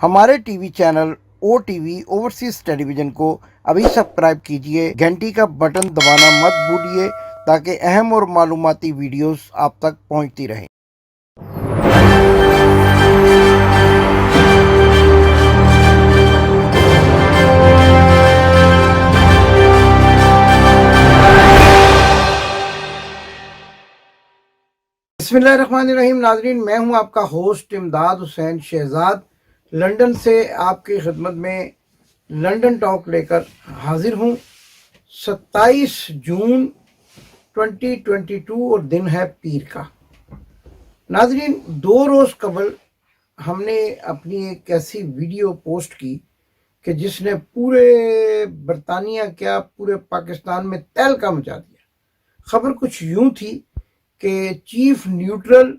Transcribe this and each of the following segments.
हमारे TV channel ओ TV overseas television को अभी सब्सक्राइब कीजिए, घंटी का बटन दबाना मत भूलिए ताकि अहम और मालूमाती वीडियोस आप तक पहुंचती रहें। बिस्मिल्लाहिर्रहमानिर्रहीम। नाजरीन, मैं हूं आपका होस्ट इमदाद हुसैन शहजाद, लंदन से आपकी खिदमत में लंदन टॉक लेकर हाजिर हूं। 27 जून 2022 और दिन है पीर का। नाजरीन, 2 रोज़ कबल हमने अपनी एक ऐसी वीडियो पोस्ट की कि जिसने पूरे बरतानिया क्या पूरे पाकिस्तान में तहलका मचा दिया। खबर कुछ यूं थी कि चीफ न्यूट्रल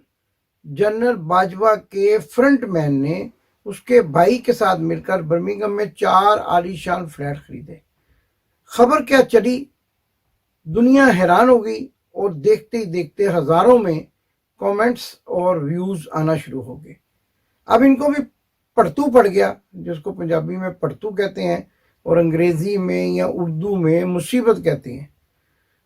जनरल बाजवा के फ्रंट मैन ने उसके भाई के साथ मिलकर बर्मिंघम में 4 आलीशान फ्लैट खरीदे। खबर क्या चली, दुनिया हैरान हो गई और देखते ही देखते हजारों में कमेंट्स और व्यूज आना शुरू हो गए। अब इनको भी पड़तू पड़ गया, जिसको पंजाबी में पड़तू कहते हैं और अंग्रेजी में या उर्दू में मुसीबत कहते हैं।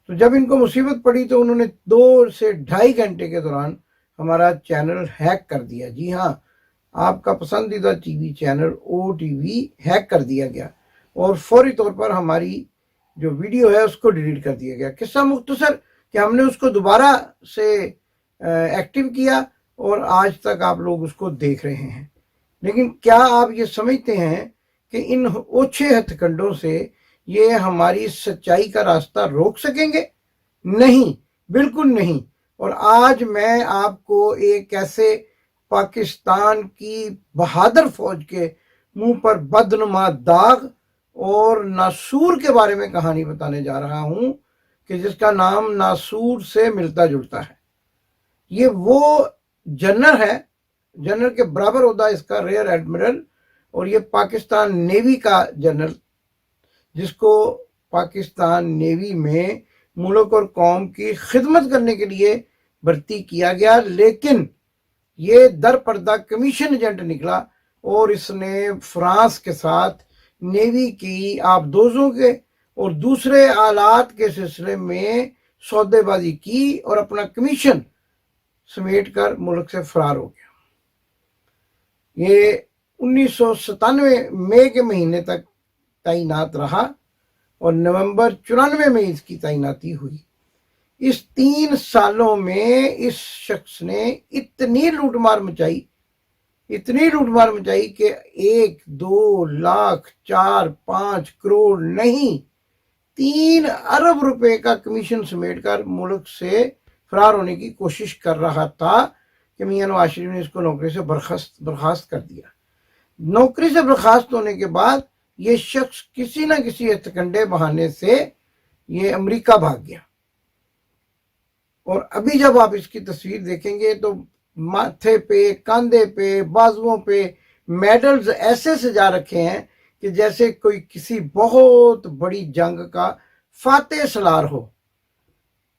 तो जब इनको मुसीबत पड़ी तो उन्होंने 2 से 2.5 घंटे के दौरान हमारा चैनल हैक कर दिया। जी हाँ, आपका पसंदीदा टीवी चैनल ओ टीवी हैक कर दिया गया और फौरी तौर पर हमारी जो वीडियो है उसको डिलीट कर दिया गया। किस्सा मुख्तसर कि हमने उसको दोबारा से एक्टिव किया और आज तक आप लोग उसको देख रहे हैं। लेकिन क्या आप ये समझते हैं कि इन ओछे हथकंडों से ये हमारी सच्चाई का रास्ता रोक सकेंगे? नहीं, बिल्कुल नहीं। और आज मैं आपको एक ऐसे पाकिस्तान की बहादुर फौज के मुंह पर बदनुमा दाग और नासूर के बारे में कहानी बताने जा रहा हूं कि जिसका नाम नासूर से मिलता जुलता है। ये वो जनरल है, जनरल के बराबर होता है इसका रेयर एडमिरल, और ये पाकिस्तान नेवी का जनरल, जिसको पाकिस्तान नेवी में मुल्क और कौम की खिदमत करने के लिए भर्ती किया गया। लेकिन ये दर पर्दा कमीशन एजेंट निकला और इसने फ्रांस के साथ नेवी की आबदोजों के और दूसरे आलात के सिलसिले में सौदेबाजी की और अपना कमीशन समेट कर मुल्क से फरार हो गया। ये 1997 मई के महीने तक तैनात रहा और नवंबर 94 में इसकी तैनाती हुई। इस 3 सालों में इस शख्स ने इतनी लूटमार मचाई कि 1-2 लाख 4-5 करोड़ नहीं, 3 अरब रुपए का कमीशन समेटकर मुल्क से फरार होने की कोशिश कर रहा था कि मियां नवाज शरीफ ने इसको नौकरी से बर्खास्त कर दिया। नौकरी से बर्खास्त होने के बाद ये शख्स किसी न किसी हथकंडे बहाने से ये अमेरिका भाग गया। और अभी जब आप इसकी तस्वीर देखेंगे तो माथे पे, कंधे पे, बाजुओं पे मेडल्स ऐसे सजा रखे हैं कि जैसे कोई किसी बहुत बड़ी जंग का फातेह सलार हो।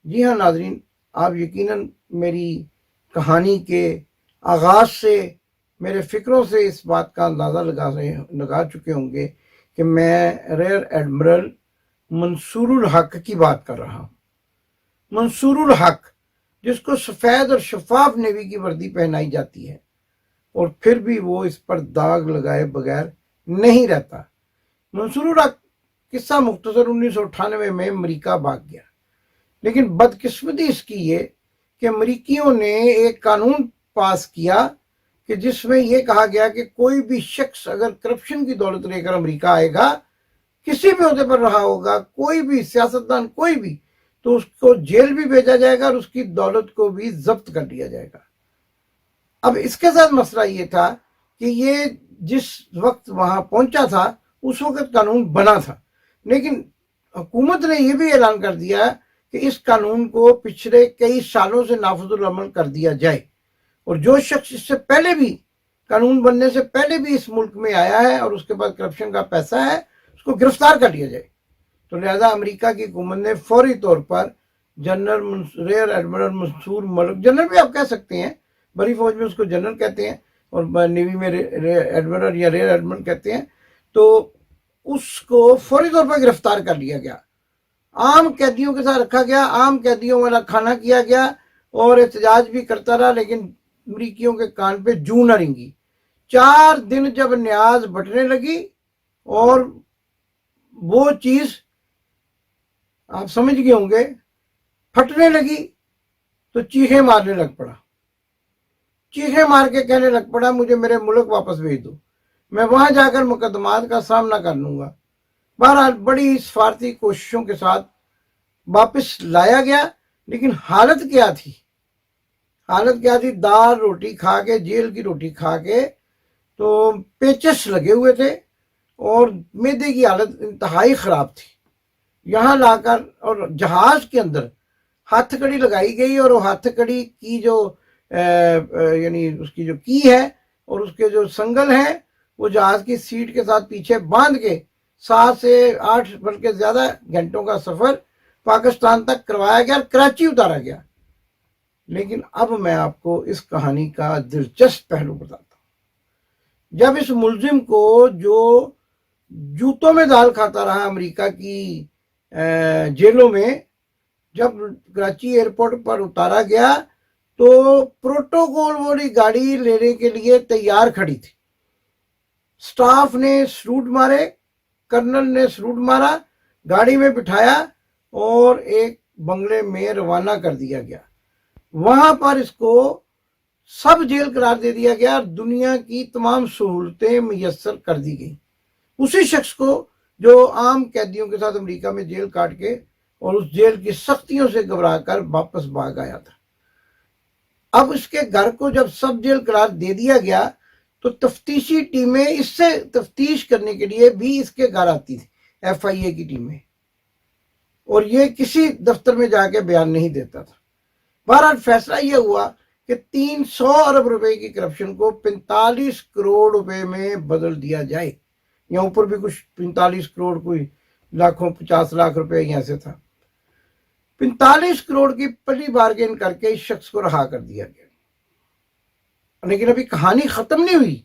जी हाँ नाजरीन, आप यकीनन मेरी कहानी के आगाज से, मेरे फिक्रों से इस बात का अंदाज़ा लगा चुके होंगे कि मैं रेयर एडमिरल मंसूरुल हक की बात कर रहा हूँ। मंसूरुल हक, जिसको सफ़ेद और शफाफ नेवी की वर्दी पहनाई जाती है और फिर भी वो इस पर दाग लगाए बगैर नहीं रहता। मंसूरुल हक किस्सा मुख्तसर 1998 में अमेरिका भाग गया। लेकिन बदकिस्मती इसकी ये कि अमरीकियों ने एक कानून पास किया कि जिसमें यह कहा गया कि कोई भी शख्स अगर करप्शन की दौलत लेकर अमेरिका आएगा, किसी भी ओहदे पर रहा होगा, कोई भी सियासतदान कोई भी, तो उसको जेल भी भेजा जाएगा और उसकी दौलत को भी जब्त कर लिया जाएगा। अब इसके साथ मसला ये था कि ये जिस वक्त वहां पहुंचा था उस वक्त कानून बना था, लेकिन हुकूमत ने यह भी ऐलान कर दिया कि इस कानून को पिछले कई सालों से नाफिजुल अमल कर दिया जाए और जो शख्स इससे पहले भी, कानून बनने से पहले भी इस मुल्क में आया है और उसके पास करप्शन का पैसा है, उसको गिरफ्तार कर लिया जाए। तो लिहाजा अमेरिका की हुकूमत ने फौरी तौर पर general rear admiral Mansoor Malik, general भी आप कह सकते हैं, बड़ी फौज में उसको जनरल कहते हैं, اور نیوی میں ایڈمرل یا ریئر ایڈمرل کہتے ہیں، تو اس کو فوری طور پر گرفتار کر لیا گیا، عام قیدیوں کے ساتھ رکھا گیا، عام قیدیوں والا کھانا کیا گیا، اور احتجاج بھی کرتا رہا، لیکن امریکیوں کے کان پہ جوں نہ رنگی۔ 4 دن جب نیاز بٹنے لگی اور وہ چیز آپ سمجھ گئے ہوں گے پھٹنے لگی، تو چیخیں مارنے لگ پڑا، چیخیں مار کے کہنے لگ پڑا مجھے میرے ملک واپس بھیج دو، میں وہاں جا کر مقدمات کا سامنا کر لوں گا۔ بہرحال بڑی سفارتی کوششوں کے ساتھ واپس لایا گیا، لیکن حالت کیا تھی؟ حالت کیا تھی؟ دال روٹی کھا کے، جیل کی روٹی کھا کے تو پیچس لگے ہوئے تھے، اور معدے کی حالت انتہائی خراب تھی۔ یہاں لا کر اور جہاز کے اندر ہاتھ کڑی لگائی گئی، اور وہ ہاتھ کڑی کی جو یعنی اس کی جو کی ہے اور اس کے جو سنگل ہیں، وہ جہاز کی سیٹ کے ساتھ پیچھے باندھ کے 7 سے 8 بلکہ زیادہ گھنٹوں کا سفر پاکستان تک کروایا گیا اور کراچی اتارا گیا۔ لیکن اب میں آپ کو اس کہانی کا دلچسپ پہلو بتاتا ہوں۔ جب اس ملزم کو جو جوتوں میں دال کھاتا رہا امریکہ کی جیلوں میں، جب کراچی ایئرپورٹ پر اتارا گیا تو پروٹوکول والی گاڑی لینے کے لیے تیار کھڑی تھی، سٹاف نے سلوٹ مارے، کرنل نے سلوٹ مارا، گاڑی میں بٹھایا اور ایک بنگلے میں روانہ کر دیا گیا۔ وہاں پر اس کو سب جیل قرار دے دیا گیا اور دنیا کی تمام سہولتیں میسر کر دی گئی اسی شخص کو جو عام قیدیوں کے ساتھ امریکہ میں جیل کاٹ کے اور اس جیل کی سختیوں سے گھبرا کر واپس بھاگ آیا تھا۔ اب اس کے گھر کو جب سب جیل قرار دے دیا گیا تو تفتیشی ٹیمیں اس سے تفتیش کرنے کے لیے بھی اس کے گھر آتی تھی، FIA کی ٹیمیں، اور یہ کسی دفتر میں جا کے بیان نہیں دیتا تھا۔ بہرحال فیصلہ یہ ہوا کہ 300 ارب روپے کی کرپشن کو 45 کروڑ روپے میں بدل دیا جائے، یا اوپر بھی کچھ 45 کروڑ، کوئی لاکھوں 50 لاکھ روپے یہاں سے تھا۔ 45 کروڑ کی پلی بارگین کر کے اس شخص کو رہا کر دیا گیا۔ لیکن ابھی کہانی ختم نہیں ہوئی،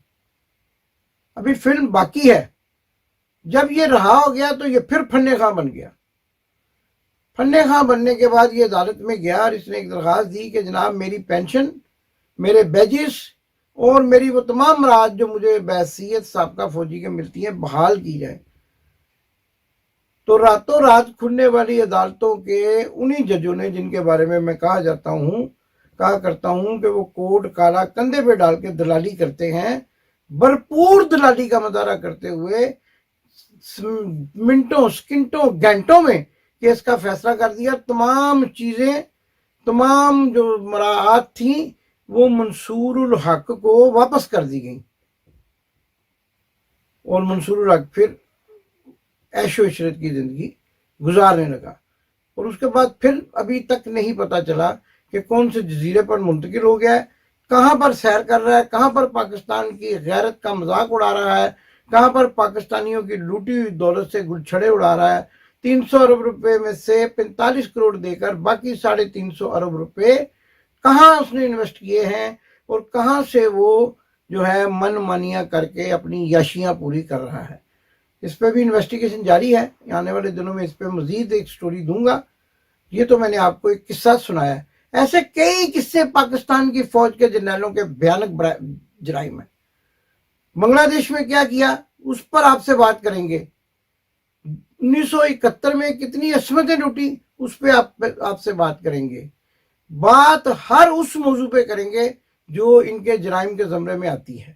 ابھی فلم باقی ہے۔ جب یہ رہا ہو گیا تو یہ پھر فنے خواہ بن گیا۔ فنے خواہ بننے کے بعد یہ عدالت میں گیا اور اس نے ایک درخواست دی کہ جناب میری پینشن، میرے بیجز اور میری وہ تمام مراحت جو مجھے بحیثیت سابقہ فوجی کے ملتی ہیں بحال کی جائے۔ تو راتوں رات کھلنے والی عدالتوں کے انہی ججوں نے، جن کے بارے میں کہا کرتا ہوں کہ وہ کوٹ کالا کندھے پہ ڈال کے دلالی کرتے ہیں، بھرپور دلالی کا مظاہرہ کرتے ہوئے منٹوں، سکنٹوں، گھنٹوں میں کیس کا فیصلہ کر دیا۔ تمام چیزیں، تمام جو مراعات تھیں وہ منصور الحق کو واپس کر دی گئیں، اور منصور الحق پھر عیش و عشرت کی زندگی گزارنے لگا۔ اور اس کے بعد پھر ابھی تک نہیں پتا چلا کہ کون سے جزیرے پر منتقل ہو گیا ہے، کہاں پر سیر کر رہا ہے، کہاں پر پاکستان کی غیرت کا مذاق اڑا رہا ہے، کہاں پر پاکستانیوں کی لوٹی ہوئی دولت سے گلچھڑے اڑا رہا ہے۔ 300 ارب روپے میں سے 45 کروڑ دے کر باقی 350 ارب روپے کہاں اس نے انویسٹ کیے ہیں، اور کہاں سے وہ جو ہے من مانیاں کر کے اپنی یاشیاں پوری کر رہا ہے۔ اس پہ بھی انویسٹیگیشن جاری ہے، آنے والے دنوں میں اس پہ مزید ایک سٹوری دوں گا۔ یہ تو میں نے آپ کو ایک قصہ سنایا ہے، ایسے کئی قصے پاکستان کی فوج کے جرنیلوں کے بھیانک جرائم ہیں۔ بنگلہ دیش میں کیا کیا اس پر آپ سے بات کریں گے، 1971 میں کتنی عصمتیں لوٹی اس پہ آپ سے بات کریں گے، بات ہر اس موضوع پہ کریں گے جو ان کے جرائم کے زمرے میں آتی ہے۔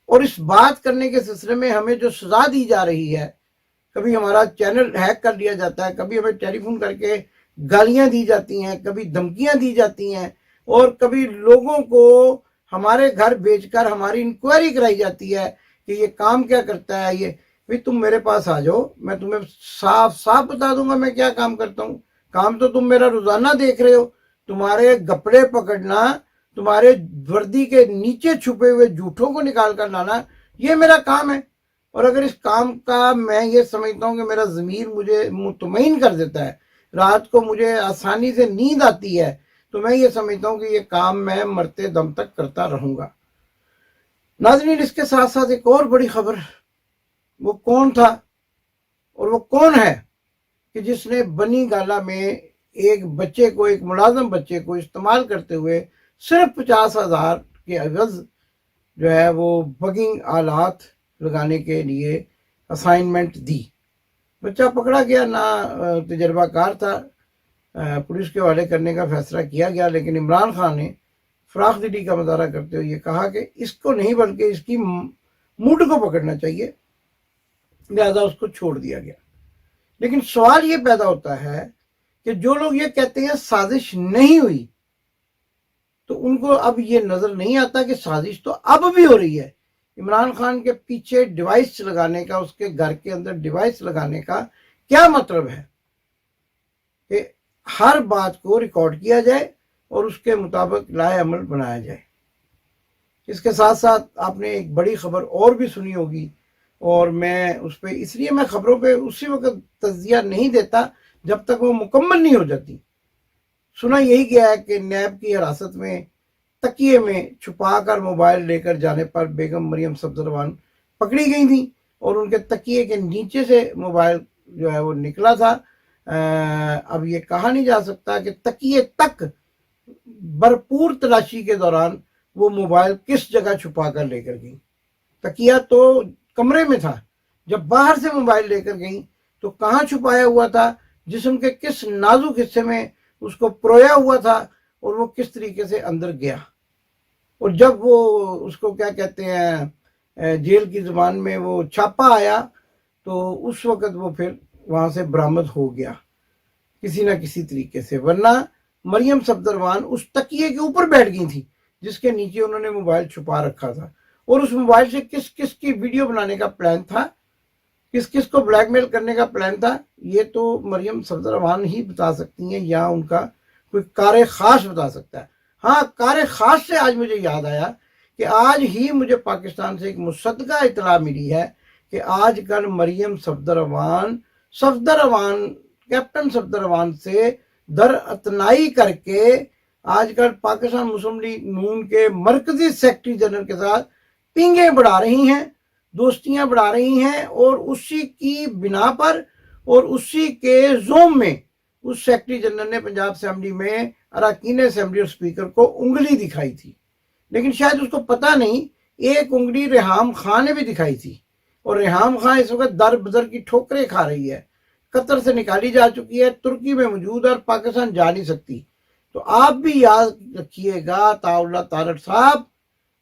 اور اس بات کرنے کے سلسلے میں ہمیں جو سزا دی جا رہی ہے، کبھی ہمارا چینل ہیک کر لیا جاتا ہے، کبھی ہمیں ٹیلی فون کر کے گالیاں دی جاتی ہیں، کبھی دھمکیاں دی جاتی ہیں، اور کبھی لوگوں کو ہمارے گھر بھیج کر ہماری انکوائری کرائی جاتی ہے کہ یہ کام کیا کرتا ہے۔ یہ بھئی تم میرے پاس آ جاؤ، میں تمہیں صاف صاف بتا دوں گا میں کیا کام کرتا ہوں۔ کام تو تم میرا روزانہ دیکھ رہے ہو، تمہارے گپڑے پکڑنا، تمہارے وردی کے نیچے چھپے ہوئے جھوٹوں کو نکال کر لانا، یہ میرا کام ہے۔ اور اگر اس کام کا میں یہ سمجھتا ہوں کہ میرا ضمیر مجھے مطمئن کر دیتا ہے، رات کو مجھے آسانی سے نیند آتی ہے، تو میں یہ سمجھتا ہوں کہ یہ کام میں مرتے دم تک کرتا رہوں گا۔ नाज़रीन, इसके साथ साथ एक और बड़ी खबर, वो कौन था और वो कौन है कि जिसने बनी गाला में एक बच्चे को, एक मुलाजम बच्चे को इस्तेमाल करते हुए सिर्फ 50,000 के अवज़ जो है वो बगिंग आलात लगाने के लिए असाइनमेंट दी। बच्चा पकड़ा गया, ना तजर्बाकार था, पुलिस के हवाले करने का फैसला किया गया, लेकिन इमरान खान ने फराख दिली का मुजाहरा करते हुए ये कहा कि इसको नहीं बल्कि इसकी मूड को पकड़ना चाहिए, लिहाजा उसको छोड़ दिया गया। लेकिन सवाल ये पैदा होता है कि जो लोग ये कहते हैं साजिश नहीं हुई, तो उनको अब ये नजर नहीं आता कि साजिश तो अब भी हो रही है। इमरान खान के पीछे डिवाइस लगाने का, उसके घर के अंदर डिवाइस लगाने का क्या मतलब है कि हर बात को रिकॉर्ड किया जाए और उसके मुताबिक लाए अमल बनाया जाए। इसके साथ साथ आपने एक बड़ी खबर और भी सुनी होगी, और मैं उस पर इसलिए मैं खबरों पे उसी वक्त तज्जिया नहीं देता जब तक वो मुकम्मल नहीं हो जाती। सुना यही गया है कि नैब की हिरासत में तकिए में छुपा कर मोबाइल लेकर जाने पर बेगम मरियम सफदरवान पकड़ी गई थी और उनके तकिए के नीचे से मोबाइल जो है वो निकला था। अब ये कहा नहीं जा सकता कि तकिए तक भरपूर तलाशी के दौरान वो मोबाइल किस जगह छुपा कर लेकर गई। तकिया तो कमरे में था, जब बाहर से मोबाइल लेकर गई तो कहाँ छुपाया हुआ था, जिस्म के किस नाजुक हिस्से में उसको परोया हुआ था और वो किस तरीके से अंदर गया। और जब वो उसको क्या कहते हैं, जेल की जुबान में वो छापा आया, तो उस वक़्त वो फिर वहाँ से बरामद हो गया किसी ना किसी तरीके से। वरना मरियम सफदरवान उस तकिए के ऊपर बैठ गई थी जिसके नीचे उन्होंने मोबाइल छुपा रखा था, और उस मोबाइल से किस किस की वीडियो बनाने का प्लान था, किस किस को ब्लैकमेल करने का प्लान था, ये तो मरियम सफदरवान ही बता सकती हैं या उनका कोई कार खास बता सकता है। हाँ, कार खास से आज मुझे याद आया कि आज ही मुझे पाकिस्तान से एक मुसद्दका इतला मिली है कि आजकल मरियम सफदरवान कैप्टन सफदरवान से दर अतनाई करके आजकल पाकिस्तान मुस्लिम लीग नून के मरकजी सेक्रेटरी जनरल के साथ पिंगे बढ़ा रही हैं, दोस्तियां बढ़ा रही हैं, और उसी की बिना पर और उसी के जोम में उस सेक्रेटरी जनरल ने पंजाब असेंबली में अरकान असेंबली और स्पीकर को उंगली दिखाई थी। लेकिन शायद उसको पता नहीं, एक उंगली रेहाम खान ने भी दिखाई थी, और रेहाम खान इस वक्त दर बदर की ठोकरें खा रही है, कतर से निकाली जा चुकी है, तुर्की में मौजूद है और पाकिस्तान जा नहीं सकती। तो आप भी याद रखिएगा ताउल्ला तारड़ साहब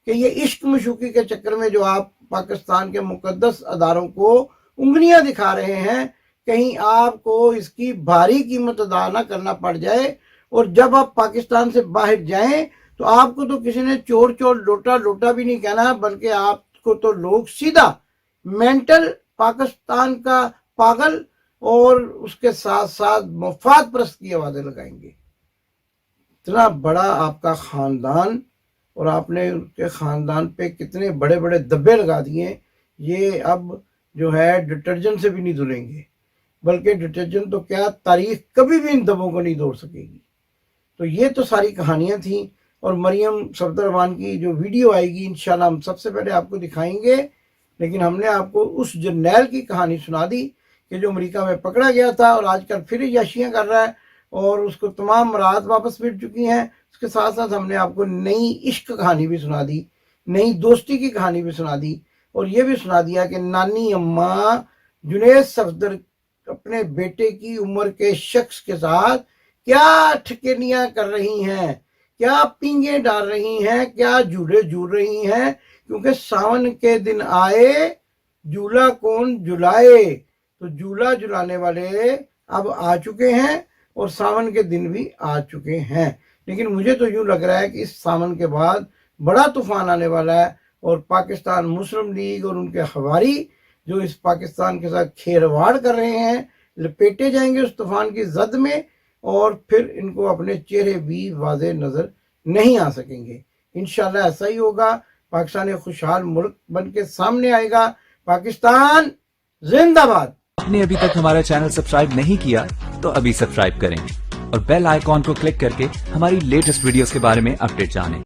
कि ये इश्क मशूकी के चक्कर में जो आप पाकिस्तान के मुकद्दस अदारों को उंगलियां दिखा रहे हैं, कहीं आपको इसकी भारी कीमत अदा ना करना पड़ जाए, और जब आप पाकिस्तान से बाहर जाएं तो आपको तो किसी ने चोर चोर लोटा लोटा भी नहीं कहना, बल्कि आपको तो लोग सीधा मेंटल पाकिस्तान का पागल और उसके साथ साथ मफाद परस्त की आवाजें लगाएंगे। इतना बड़ा आपका खानदान, और आपने उनके खानदान पे कितने बड़े बड़े धब्बे लगा दिए, ये अब जो है डिटर्जेंट से भी नहीं धुलेंगे, बल्कि डिटर्जेंट तो क्या, तारीख कभी भी इन धब्बों को नहीं धो सकेगी। तो ये तो सारी कहानियां थी, और मरियम सफदरवान की जो वीडियो आएगी इंशाल्लाह हम सबसे पहले आपको दिखाएंगे। लेकिन हमने आपको उस जर्नैल की कहानी सुना दी कि जो अमेरिका में पकड़ा गया था और आजकल फिर याशियाँ कर रहा है, और उसको तमाम राहत वापस मिल चुकी हैं। उसके साथ साथ हमने आपको नई इश्क कहानी भी सुना दी, नई दोस्ती की कहानी भी सुना दी, और ये भी सुना दिया कि नानी अम्मा जुनैद सफदर अपने बेटे की उम्र के शख्स के साथ क्या ठकेनियां कर रही हैं, क्या पींगे डाल रही हैं, क्या झूले झूल रही हैं, क्योंकि सावन के दिन आए झूला कौन झुलाए। तो झूला झुलाने वाले अब आ चुके हैं और सावन के दिन भी आ चुके हैं। लेकिन मुझे तो यूं लग रहा है कि इस सावन के बाद बड़ा तूफान आने वाला है, और पाकिस्तान मुस्लिम लीग और उनके हवारी जो इस पाकिस्तान के साथ खेरवाड़ कर रहे हैं, लपेटे जाएंगे उस तूफान की जद में, और फिर इनको अपने चेहरे भी वाज़े नज़र नहीं आ सकेंगे। इंशाल्लाह ऐसा ही होगा, पाकिस्तान एक खुशहाल मुल्क बन के सामने आएगा। पाकिस्तान जिंदाबाद। आपने अभी तक हमारा चैनल सब्सक्राइब नहीं किया तो अभी सब्सक्राइब करें और बेल आइकॉन को क्लिक करके हमारी लेटेस्ट वीडियोस के बारे में अपडेट जानें।